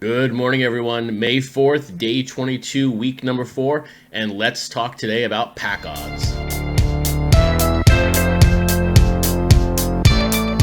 Good morning, everyone. May 4th, day 22, week number 4, and let's talk today about pack odds.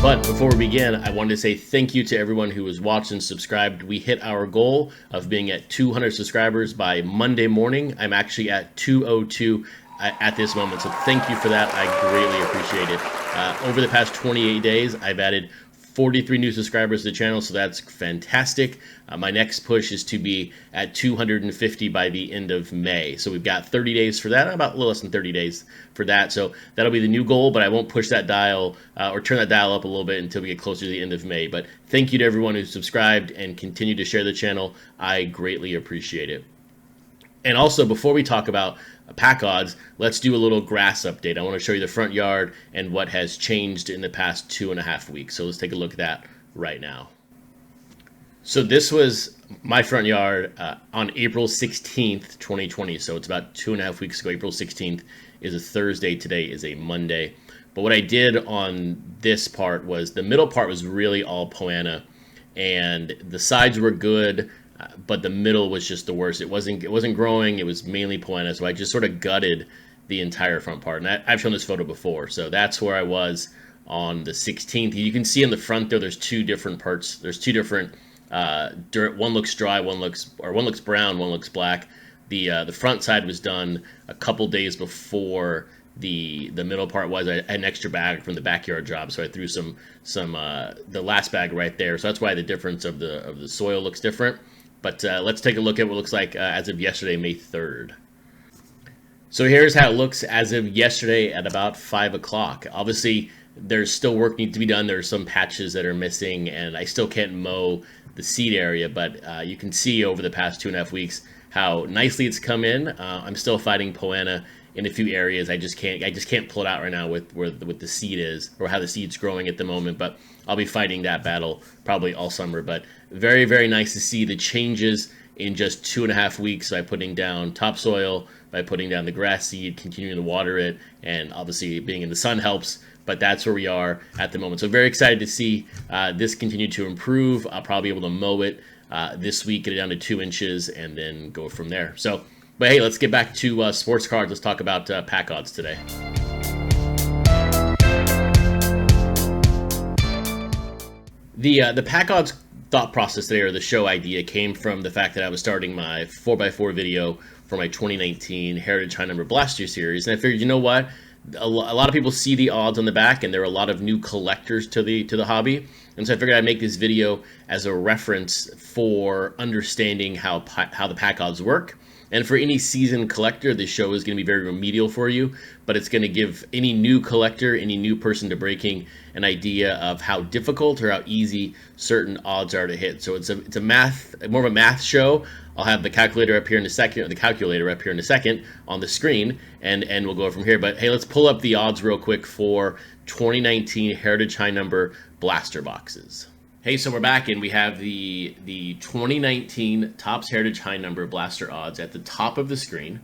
But before we begin, I wanted to say thank you to everyone who was watched and subscribed. We hit our goal of being at 200 subscribers by Monday morning. I'm actually at 202 at this moment, so thank you for that. I greatly appreciate it. Over the past 28 days, I've added 43 new subscribers to the channel, so that's fantastic. My next push is to be at 250 by the end of May. So we've got 30 days for that, about a little less than 30 days for that. So that'll be the new goal, but I won't push that dial or turn that dial up a little bit until we get closer to the end of May. But thank you to everyone who subscribed and continue to share the channel. I greatly appreciate it. And also, before we talk about pack odds, let's do a little grass update. I want to show you the front yard and what has changed in the past 2.5 weeks. So let's take a look at that right now. So this was my front yard on April 16th, 2020. So it's about 2.5 weeks ago. April 16th is a Thursday. Today is a Monday. But what I did on this part was the middle part was really all poana, and the sides were good. But the middle was just the worst. It wasn't growing. It was mainly poana. So I just sort of gutted the entire front part. And I've shown this photo before. So that's where I was on the 16th. You can see in the front there, there's two different parts. There's two different dirt. One looks dry, one looks brown, one looks black. The front side was done a couple days before the middle part was. I had an extra bag from the backyard job, so I threw some the last bag right there. So that's why the difference of the soil looks different. But let's take a look at what it looks like as of yesterday, May 3rd. So here's how it looks as of yesterday at about 5 o'clock. Obviously, there's still work needs to be done. There are some patches that are missing, and I still can't mow the seed area. But you can see over the past 2.5 weeks how nicely it's come in. I'm still fighting poana in a few areas. I just can't pull it out right now with where the seed is or how the seed's growing at the moment. But I'll be fighting that battle probably all summer. But very, very nice to see the changes in just 2.5 weeks by putting down topsoil, by putting down the grass seed, continuing to water it, and obviously being in the sun helps. But that's where we are at the moment. So very excited to see this continue to improve. I'll probably be able to mow it this week, get it down to 2 inches, and then go from there. So, but hey, let's get back to sports cards. Let's talk about pack odds today. The pack odds thought process today, or the show idea, came from the fact that I was starting my 4x4 video for my 2019 Heritage High Number Blaster series, and I figured, you know what? A lot of people see the odds on the back, and there are a lot of new collectors to the hobby, and so I figured I'd make this video as a reference for understanding how the pack odds work. And for any seasoned collector, this show is going to be very remedial for you, but it's going to give any new collector, any new person to breaking, an idea of how difficult or how easy certain odds are to hit. So it's more of a math show. I'll have the calculator up here in a second, or the calculator up here in a second on the screen, and we'll go from here. But hey, let's pull up the odds real quick for 2019 Heritage High Number Blaster boxes. Hey, so we're back, and we have the 2019 Topps Heritage High Number Blaster odds at the top of the screen.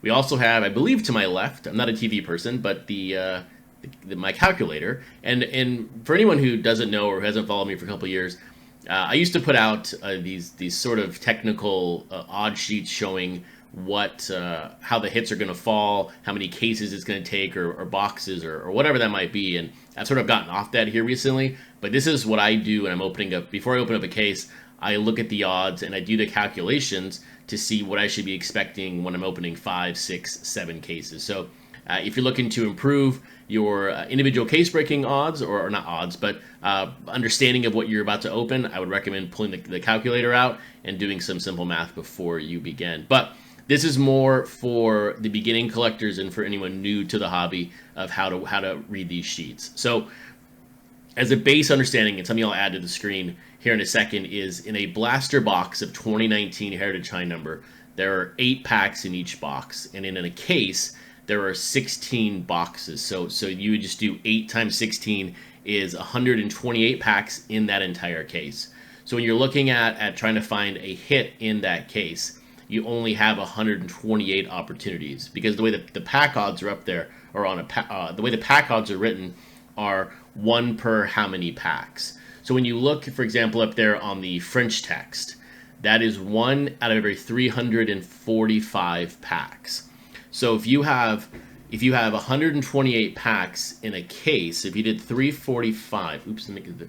We also have, I believe to my left, I'm not a TV person, but my calculator. And for anyone who doesn't know or hasn't followed me for a couple of years, I used to put out these sort of technical odd sheets showing how the hits are going to fall, how many cases it's going to take, or boxes, or whatever that might be. And I've sort of gotten off that here recently, but this is what I do when I'm opening up. Before I open up a case, I look at the odds and I do the calculations to see what I should be expecting when I'm opening 5, 6, 7 cases. So if you're looking to improve your individual case breaking odds, or not odds, but understanding of what you're about to open, I would recommend pulling the calculator out and doing some simple math before you begin. But this is more for the beginning collectors and for anyone new to the hobby of how to read these sheets. So as a base understanding, and something I'll add to the screen here in a second, is in a blaster box of 2019 Heritage High Number, there are 8 packs in each box, and in a case there are 16 boxes. So you would just do 8 times 16 is 128 packs in that entire case. So when you're looking at trying to find a hit in that case, you only have 128 opportunities, because the way that the pack odds are up there, or on the way the pack odds are written, are 1 per how many packs. So when you look, for example, up there on the French text, That is 1 out of every 345 packs. So if you have 128 packs in a case, if you did 345, oops, let me get the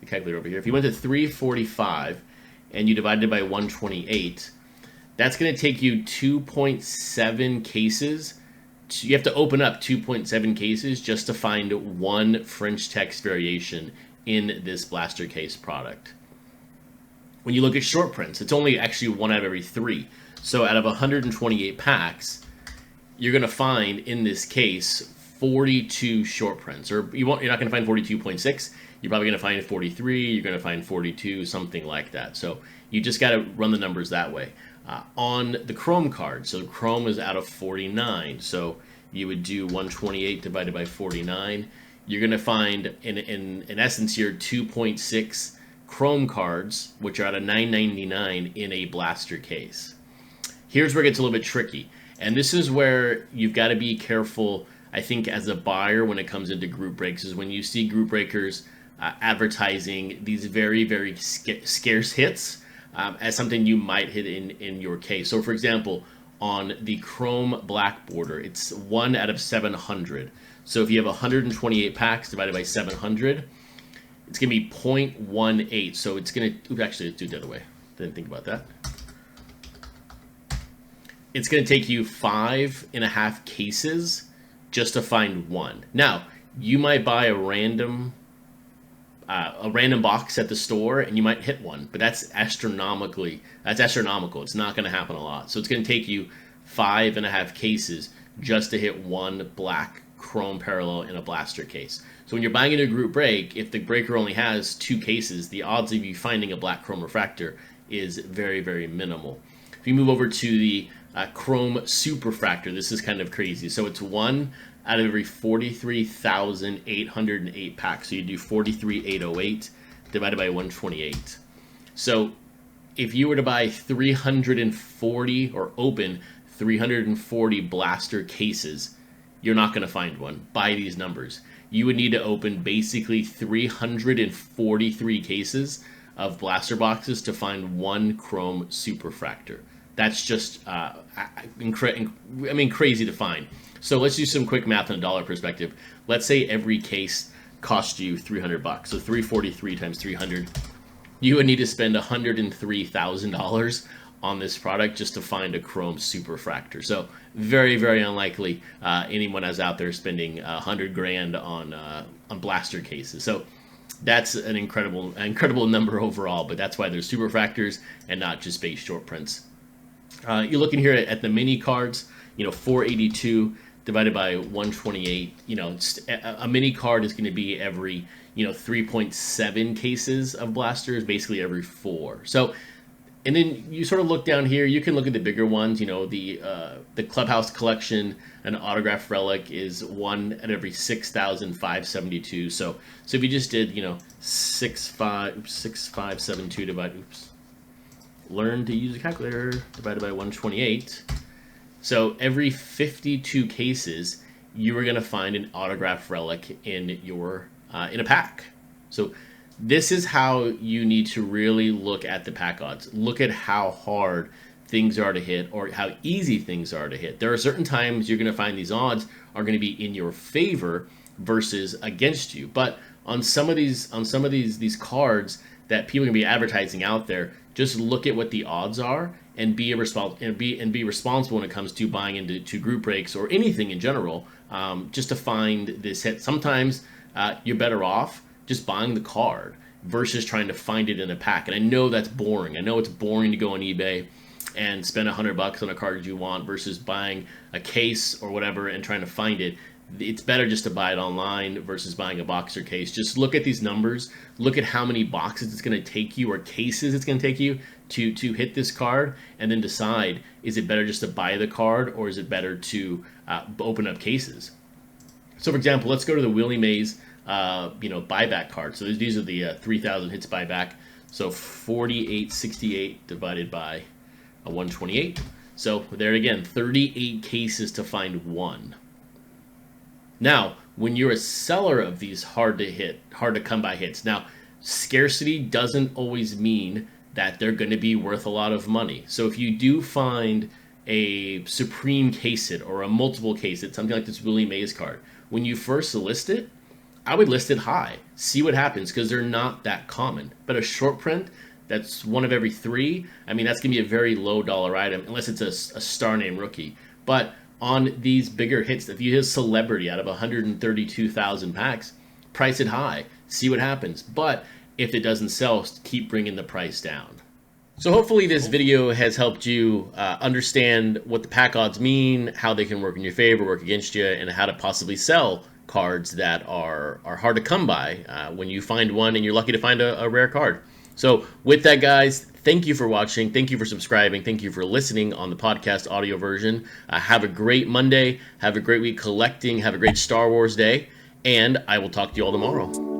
calculator over here. If you went to 345 and you divided it by 128, that's going to take you 2.7 cases. You have to open up 2.7 cases just to find one French text variation in this blaster case product. When you look at short prints, it's only actually 1 out of every 3. So out of 128 packs, you're going to find in this case 42 short prints. Or you're not going to find 42.6. You're probably going to find 43. You're going to find 42, something like that. So you just got to run the numbers that way. On the Chrome card, so Chrome is out of 49. So you would do 128 divided by 49. You're going to find, in essence here, 2.6 Chrome cards, which are out of $9.99 in a blaster case. Here's where it gets a little bit tricky. And this is where you've got to be careful, I think, as a buyer when it comes into group breaks, is when you see group breakers advertising these very, very scarce hits as something you might hit in your case. So, for example, on the Chrome black border, it's 1 out of 700. So if you have 128 packs divided by 700, it's going to be 0.18. So it's going to, actually, let's do it the other way. Didn't think about that. It's going to take you 5.5 cases just to find one. Now, you might buy a random box at the store and you might hit one, but that's astronomical. It's not going to happen a lot. So it's going to take you 5.5 cases just to hit one black Chrome parallel in a blaster case. So when you're buying into a group break, if the breaker only has 2 cases, the odds of you finding a black Chrome refractor is very, very minimal. If you move over to the Chrome Superfractor, this is kind of crazy. So it's 1 out of every 43,808 packs. So you do 43,808 divided by 128. So if you were to buy 340 or open 340 blaster cases, you're not going to find one by these numbers. You would need to open basically 343 cases of blaster boxes to find one Chrome Superfractor. That's just, crazy to find. So let's do some quick math on a dollar perspective. Let's say every case cost you $300. So 343 times 300. You would need to spend $103,000 on this product just to find a Chrome Superfractor. So very, very unlikely anyone is out there spending $100,000 on blaster cases. So that's an incredible number overall. But that's why there's Superfractors and not just base short prints. You're looking here at the mini cards. 482 divided by 128. A mini card is going to be every 3.7 cases of blasters, basically every 4. So. And then you sort of look down here. You can look at the bigger ones. The Clubhouse Collection, an autograph relic, is 1 at every 6,572. So if you just did 6572 divided, learn to use a calculator, divided by 128. So every 52 cases, you are going to find an autograph relic in your in a pack. So this is how you need to really look at the pack odds. Look at how hard things are to hit or how easy things are to hit. There are certain times you're going to find these odds are going to be in your favor versus against you. But on some of these cards that people can be advertising out there, just look at what the odds are and be responsible when it comes to buying into group breaks or anything in general, just to find this hit. Sometimes you're better off just buying the card versus trying to find it in a pack. And I know that's boring. I know it's boring to go on eBay and spend $100 on a card you want versus buying a case or whatever and trying to find it. It's better just to buy it online versus buying a box or case. Just look at these numbers. Look at how many boxes it's going to take you or cases it's going to take you to hit this card, and then decide, is it better just to buy the card or is it better to open up cases? So, for example, let's go to the Willie Mays buyback card. So these are the 3,000 hits buyback. So 4868 divided by 128. So there again, 38 cases to find one. Now, when you're a seller of these hard to come by hits, now scarcity doesn't always mean that they're going to be worth a lot of money. So if you do find a supreme case hit or a multiple case hit, something like this Willie Mays card, when you first list it, I would list it high. See what happens, because they're not that common. But a short print that's one of every three, I mean, that's going to be a very low dollar item, unless it's a star name rookie. But on these bigger hits, if you hit a celebrity out of 132,000 packs, price it high. See what happens. But if it doesn't sell, keep bringing the price down. So hopefully this video has helped you understand what the pack odds mean, how they can work in your favor, work against you, and how to possibly sell cards that are hard to come by when you find one and you're lucky to find a rare card. So with that, guys, thank you for watching. Thank you for subscribing. Thank you for listening on the podcast audio version. Have a great Monday. Have a great week collecting. Have a great Star Wars day. And I will talk to you all tomorrow.